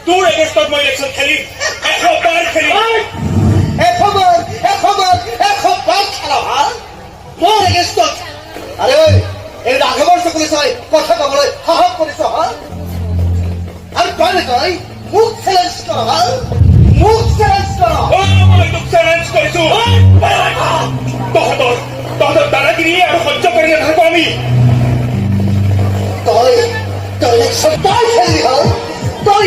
তোৰ এগেষ্টত মই ইলেকশ্যন খেলিম 100 বাৰ খেলিম 100 বাৰ খেলা হা মোৰ এগেষ্টত আৰে এই ৰাঘবৰ চকুলে চাই কথা কবলৈ সাহস কৰিছ হা আৰু তই মুখ চ্যালেঞ্জ কৰ হা মুখ চ্যালেঞ্জ কৰ মই তোক চেলেঞ্জ কৰিছো তহঁতৰ দাদাগিৰি আৰু সহ্য কৰি নাথাকো আমি তই ইলেকশ্যন তই খেলিলি হা তই